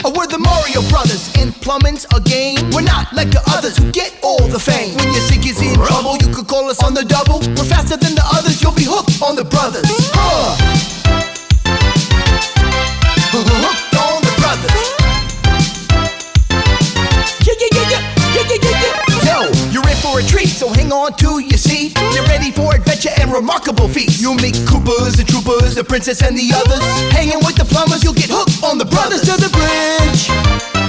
Oh, we're the Mario Brothers, and plumbing's a game. We're not like the others who get all the fame. When your sink is in trouble, you could call us on the double. We're faster than the others, you'll be hooked on the brothers. Hooked on the brothers. Yo, you're in for a treat, so hang on to your seat. You're ready for adventure and remarkable feats. You'll meet Koopas and Troopers, the princess and the others. Hanging with the plumbers, you'll get hooked on the brothers. To the bridge.